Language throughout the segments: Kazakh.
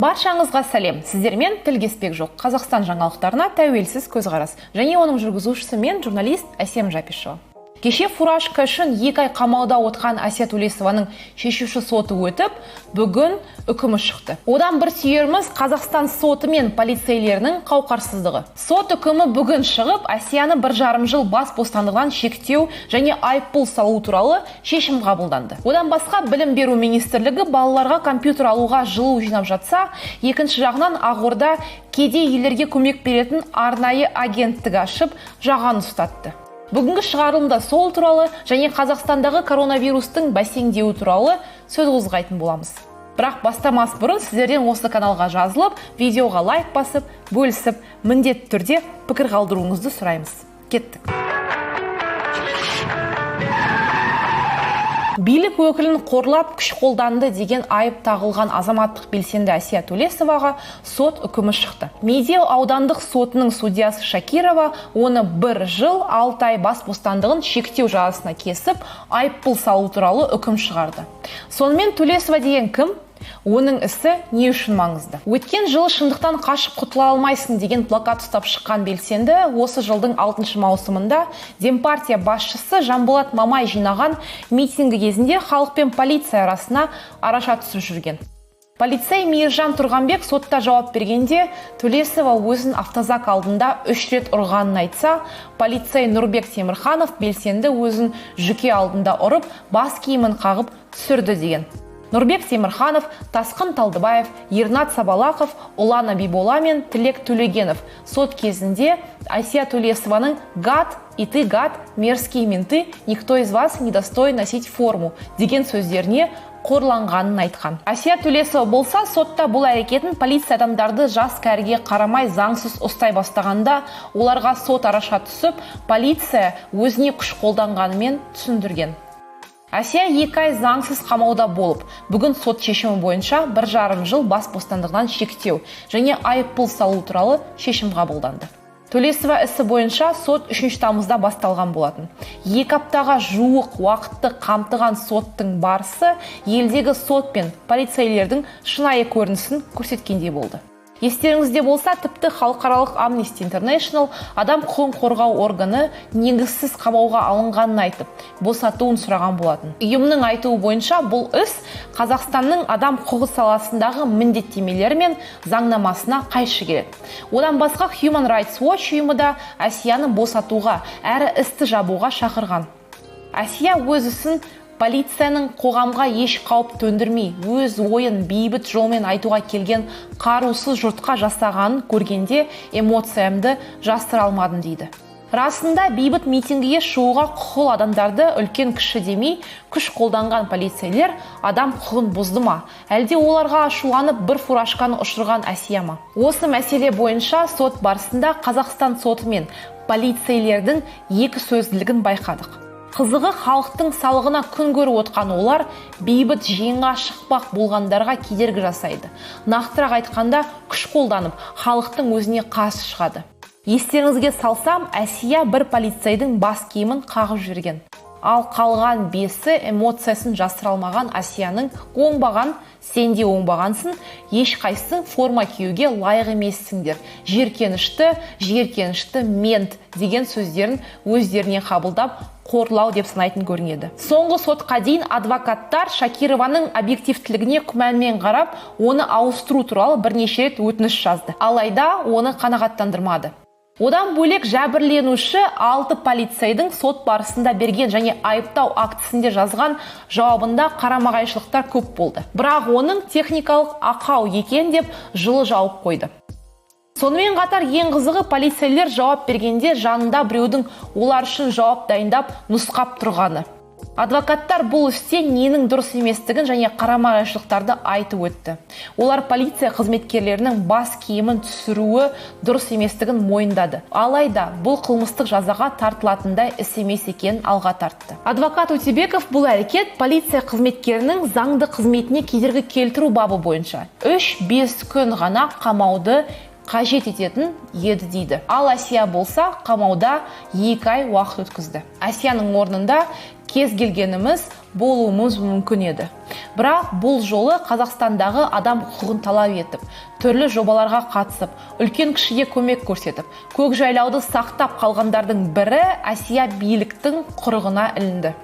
Баршаңызға сәлем. Сіздермен тілгеспек жоқ. Қазақстан жаңалықтарына тәуелсіз көзқарас. Және оның жүргізушісі мен журналист Әсем Жапишева. Кеше фуражка үшін 2 ай қамауда отқан Әсия Төлесованың шешуші соты өтіп, бүгін үкімі шықты. Одан бір сүйеріміз Қазақстан соты мен полицейлерінің қауқарсыздығы. Сот үкімі бүгін шығып, Әсияны 1,5 жыл бас бостандығынан шектеу және айыппұл салу туралы шешім қабылданды. Одан басқа білім беру министрлігі балаларға компьютер алуға жылу жинап жатса, екінші жағынан Ақорда кедей елдерге көмек беретін арнайы агенттік ашып, жағаны ұстатты. Бүгінгі шығарылымда сол туралы және Қазақстандағы коронавирустың бәсеңдеуі туралы сөз қозғайтын боламыз. Бірақ бастамас бұрын сіздерден осы каналға жазылып, видеоға лайк басып, бөлісіп, міндетті түрде пікір қалдыруыңызды сұраймыз. Кеттік. Билік өкілін қорлап күш қолданды деген айып тағылған азаматтық белсенді Әсия Төлесоваға сот үкімі шықты. Медеу аудандық сотының судьясы Шакирова оны 1 жыл 6 ай бас бостандығын шектеу жазасына кесіп, айыппұл салу туралы үкім шығарды. Сонымен Төлесова деген кім? Оның ісі не үшін маңызды? Өткен жылы шындықтан қашып құтыла алмайсың деген плакат ұстап шыққан белсенді осы жылдың 6 маусымында Демпартия басшысы Жанболат Мамай жинаған митингі кезінде халық пен полиция арасына араша түсіп жүрген. Полицей Мейіржан Тұрғанбек сотта жауап бергенде Төлесова өзін автозак алдында 3 рет ұрғанын айтса, полицей Нұрбек Темірханов белсенді өзін жүке алдында ұрып, бас киімін қағып түсірді деген. Нұрбек Темірханов, Тасқын Талдыбаев, Ернат Сабалақов, Ұлан Абибола мен Тілек Төлегенов сот кезінде Әсия Төлесованың «Гад, и ты гад, мерзкие менты, никто из вас не достоин носить форму» деген сөздеріне қорланғанын айтқан. Әсия Төлесова болса, сотта бұл әрекетін полиция адамдарды жас кәріге қарамай заңсыз ұстай бастағанда, оларға сот араша түсіп, полиция өзіне күш қолданғанымен түсіндірген. Әсия 2 ай заңсыз қамауда болып, бүгін сот шешімі бойынша 1,5 жыл бас бостандығынан шектеу және айыппұл салу туралы шешім қабылданды. Төлесова ісі бойынша сот 3 тамызда басталған болатын. 2 аптаға жуық уақытты қамтыған соттың барысы елдегі сот пен полицейлердің шынайы көрінісін көрсеткендей болды. Естеріңізде болса, тіпті халықаралық Amnesty International адам құқығын қорғау органы негізсіз қамауға алынғанын айтып, босатуын сұраған болатын. Ұйымның айтуы бойынша бұл іс Қазақстанның адам құқығы саласындағы міндеттемелері мен заңнамасына қайшы келеді. Одан басқа Human Rights Watch ұйымы да Әсияны босатуға, әрі істі жабуға шақырған. Әсия өз ісін полицияның қоғамға еш қауіп төндірмей, өз ойын бейбіт жолмен айтуға келген қарусыз жұртқа жасағанын көргенде эмоциямды жасыра алмадым дейді. Расында бейбіт митингіге шығуға құқыл адамдарды үлкен кіші демей, күш қолданған полицейлер адам құқығын бұзды ма? Әлде оларға ашуланып бір фуражканы ұшырған Әсия ма? Осы мәселе бойынша сот барысында Қазақстан соты мен полицейлердің екі сөзділігін байқадық. Қызығы халықтың салығына күн көріп отқан олар бейбіт жиынға шықпақ болғандарға кедергі жасайды. Нақтырақ айтқанда күш қолданып, халықтың өзіне қарсы шығады. Естеріңізге салсам, Әсия бір полицейдің бас киімін қағып жүрген. Ал қалған 5-і эмоциясын жасыра алмаған Әсияның оңбаған, сен де оңбағансың, ешқайсың форма киюге лайық емессіңдер. Жеркенішті мент деген сөздерін өздеріне қабылдап, қорлау деп санайтын көрінеді. Соңғы сотқа дейін адвокаттар Шакированың объективтілігіне күмәнмен қарап, оны ауыстыру туралы бірнеше рет өтініш жазды. Алайда оны қанағаттандырмады. Одан бөлек жәбірленуші 6 полицейдің сот барысында берген және айыптау актісінде жазған жауабында қарама-қайшылықтар көп болды. Бірақ оның техникалық ақау екен деп жылы жауып қойды. Сонымен қатар ең қызығы полицейлер жауап бергенде жанында біреудің олар үшін жауап дайындап нұсқап тұрғаны. Адвокаттар бұл істе ненің дұрыс еместігін және қарама-қайшылықтарды айтып өтті. Олар полиция қызметкерлерінің бас киімін түсіруі дұрыс еместігін мойындады. Алайда бұл қылмыстық жазаға тартылатындай іс емес екенін алға тартты. Адвокат Утебеков бұл әрекет полиция қызметкерінің заңды қызметіне кедергі келтіру бабы бойынша 3-5 күн ғана қамауды қажет ететін еді дейді. Ал Әсия болса қамауда 2 ай уақыт өткізді. Әсияның орнында кез келгеніміз болуымыз мүмкін еді. Бірақ бұл жолы Қазақстандағы адам құқығын талап етіп, түрлі жобаларға қатысып, үлкен кішіге көмек көрсетіп, көкжайлауды сақтап қалғандардың бірі Әсия биліктің құрығына ілінді.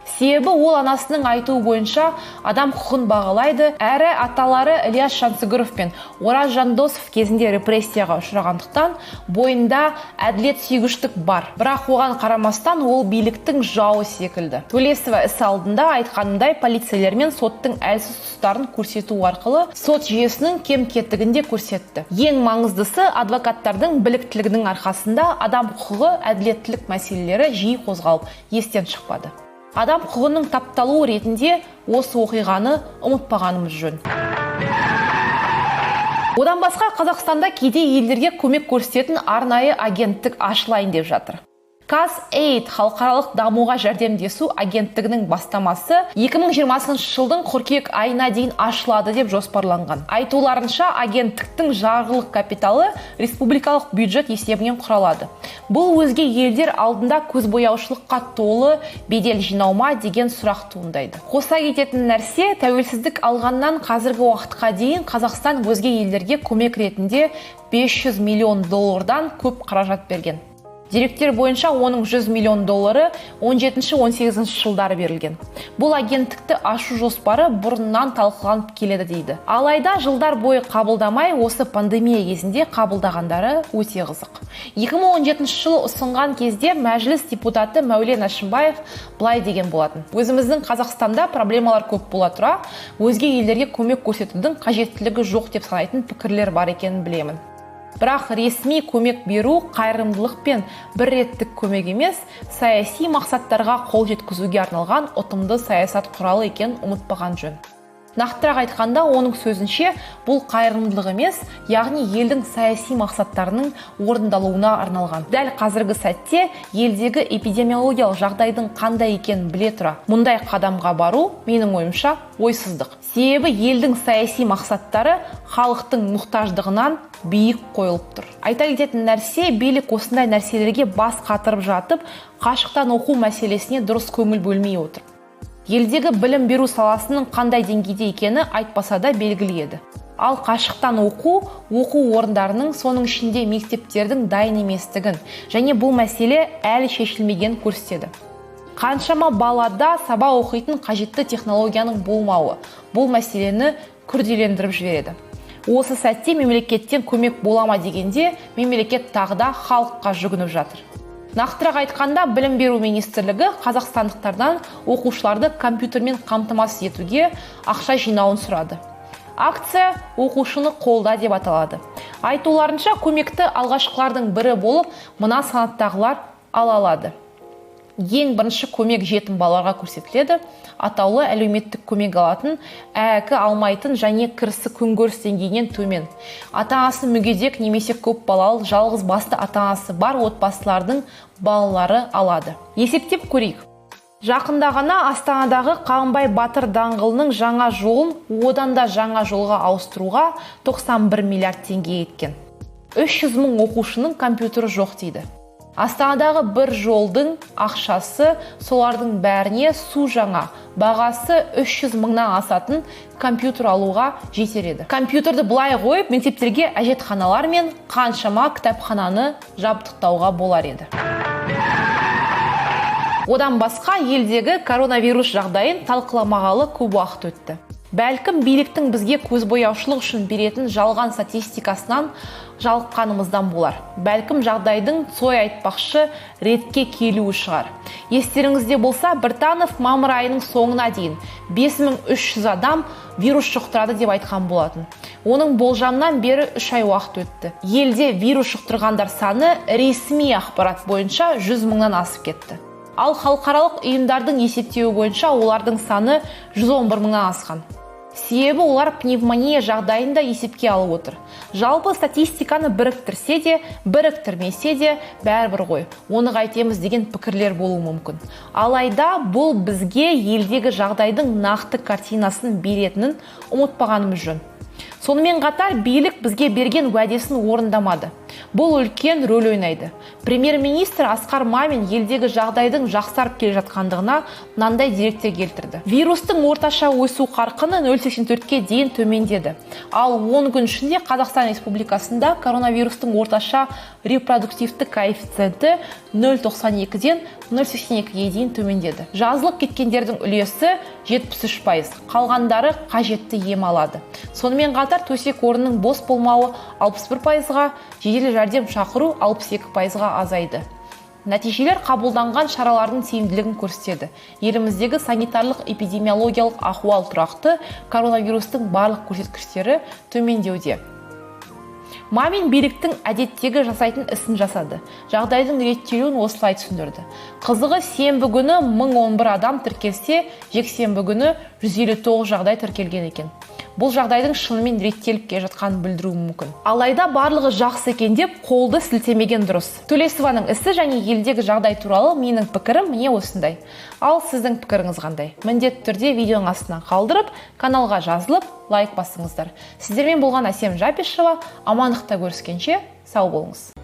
Себебі ол анасының айтуы бойынша адам құқығын бағалайды, әрі аталары Ілияс Жансүгіров пен Ораз Жандосов кезінде репрессияға ұшырағандықтан бойында әділет сүйгіштік бар. Бірақ оған қарамастан ол биліктің жауы секілді. Төлесова іс алдында айтқанындай полицейлер мен соттың әлсіз тұстарын көрсету арқылы сот жүйесінің кем-кетігін де көрсетті. Ең маңыздысы, адвокаттардың біліктілігінің арқасында адам құқығы, әділеттілік мәселелері жиі қозғалып, естен шықпады. Адам құқығының тапталуы ретінде осы оқиғаны ұмытпағанымыз жөн. Одан басқа Қазақстанда кейде елдерге көмек көрсететін арнайы агенттік ашылайын деп жатыр. Қазэйд халықаралық дамуға жәрдемдесу агенттігінің бастамасы 2020 жылдың қыркүйек айына дейін ашылады деп жоспарланған. Айтуларынша, агенттіктің жарғылық капиталы республикалық бюджет есебінен құралады. Бұл өзге елдер алдында көзбояушылыққа толы бедел жинаума деген сұрақ туындайды. Қоса кететін нәрсе, тәуелсіздік алғаннан қазіргі уақытқа дейін Қазақстан өзге елдерге көмек ретінде $500 миллион көп қаражат берген. Деректер бойынша оның $100 миллион 17-18 жылдары берілген. Бұл агенттікті ашу жоспары бұрыннан талқыланып келеді дейді. Алайда жылдар бойы қабылдамай, осы пандемия кезінде қабылдағандары өте қызық. 2017 жылы ұсынған кезде мәжіліс депутаты Мәулен Әшімбаев былай деген болатын: өзіміздің Қазақстанда проблемалар көп бола тұра, өзге елдерге көмек көрсетудің қажеттілігі жоқ деп санайтын пікірлер бар екенін білемін. Бірақ ресми көмек беру қайырымдылық пен бір реттік көмек емес, саяси мақсаттарға қол жеткізуге арналған ұтымды саясат құралы екенін ұмытпаған жөн. Нақтырақ айтқанда, оның сөзінше, бұл қайырымдылық емес, яғни елдің саяси мақсаттарының орындалуына арналған. Дәл қазіргі сәтте елдегі эпидемиологиялық жағдайдың қандай екенін біле тұра, мұндай қадамға бару, менің ойымша, ойсыздық. Себебі елдің саяси мақсаттары халықтың мұқтаждығынан биік қойылып тұр. Айта кететін нәрсе, билік осындай нәрселерге бас қатырып жатып, қашықтан оқу мәселесіне дұрыс көңіл бөлмей отыр. Елдегі білім беру саласының қандай деңгейде екені айтпаса да белгілі еді. Ал қашықтан оқу орындарының, соның ішінде мектептердің дайын еместігін, және бұл мәселе әлі шешілмеген көрсетеді. Қаншама балада сабақ оқитын қажетті технологияның болмауы бұл мәселені күрделендіріп жібереді. Осы сәтте мемлекеттен көмек болама дегенде, мемлекет тағы да халыққа жүгініп жатыр. Нақтырақ айтқанда, білім беру министрлігі қазақстандықтардан оқушыларды компьютермен қамтамасыз етуге ақша жинауын сұрады. Акция оқушыны қолда деп аталады. Айтуларынша, көмекті алғашқылардың бірі болып, мына санаттағылар ала алады. Ең бірінші көмек жетім балаларға көрсетіледі. Атаулы әлеуметтік көмек алатын, әккі алмайтын және кірісі күнкөріс деңгейінен төмен. Ата-анасы мүгедек немесе көп балалы, жалғыз басты ата-анасы бар отбасылардың балалары алады. Есептеп көрейік. Жақында ғана Астанадағы Қабанбай Батыр даңғылының жаңа жолын одан да жаңа жолға ауыстыруға 91 миллиард теңге кеткен. 300 мың оқушының компьютері жоқ дейді. Астанадағы бір жолдың ақшасы солардың бәріне су жаңа, бағасы 300 мыңнан асатын компьютер алуға жетер еді. Компьютерді бұлай қойып, мектептерге әжетханалар мен қаншама кітапхананы жабдықтауға болар еді. Одан басқа елдегі коронавирус жағдайын талқыламағалы көп уақыт өтті. Бәлкім биліктің бізге көзбояушылық үшін беретін жалған статистикасынан жалыққанымыздан болар. Бәлкім жағдайдың сой айтпақшы ретке келуі шығар. Естеріңізде болса, Біртанов мамыр айының соңына дейін 5300 адам вирус жұқтырады деп айтқан болатын. Оның болжамнан бері 3 ай уақыт өтті. Елде вирус жұқтырғандар саны ресми ақпарат бойынша 100 мыңнан асып кетті. Ал халықаралық ұйымдардың есептеуі бойынша олардың саны 111 мыңнан асқан. Себебі олар пневмония жағдайында есепке алып отыр. Жалпы статистиканы біріктірсе де, біріктірмесе де бәрібір ғой. Оны қайтеміз деген пікірлер болуы мүмкін. Алайда бұл бізге елдегі жағдайдың нақты картинасын беретінін ұмытпағанымыз жөн. Сонымен қатар билік бізге берген уәдесін орындамады. Бұл үлкен рөл ойнайды. Премьер-министр Асқар Мамин елдегі жағдайдың жақсарып келе жатқандығына мынандай деректер келтірді. Вирустың орташа өсу қарқыны 0,84-ке дейін төмендеді. Ал 10 күн ішінде Қазақстан Республикасында коронавирустың орташа репродуктивті коэффициенті 0,92-ден 0,82-ге дейін төмендеді. Жазылып кеткендердің үлесі 73%, қалғандары қажетті ем алады. Сонымен қатар төсек орынның бос болмауы 61%-ға, жедел жәрдем шақыру 62%-ға азайды. Нәтижелер қабылданған шаралардың тиімділігін көрсетеді. Еліміздегі санитарлық эпидемиологиялық ахуал тұрақты, коронавирустың барлық көрсеткіштері төмендеуде. Мамин биліктің әдеттегі жасайтын ісін жасады. Жағдайдың реттелуін осылай түсіндірді. Қызығы, сенбі күні 1011 адам тіркелсе, жексенбі күні 159 жағдай тіркелген екен. Бұл жағдайдың шынымен реттеліп келе жатқанын білдіруі мүмкін. Алайда барлығы жақсы екен деп қолды сілтемеген дұрыс. Төлесованың ісі және елдегі жағдай туралы менің пікірім міне осындай. Ал сіздің пікіріңіз қандай? Міндетті түрде видеоның астынан қалдырып, каналға жазылып, лайк басыңыздар. Сіздермен болған Әсем Жапишева. Амандықта көріскенше сау болыңыз.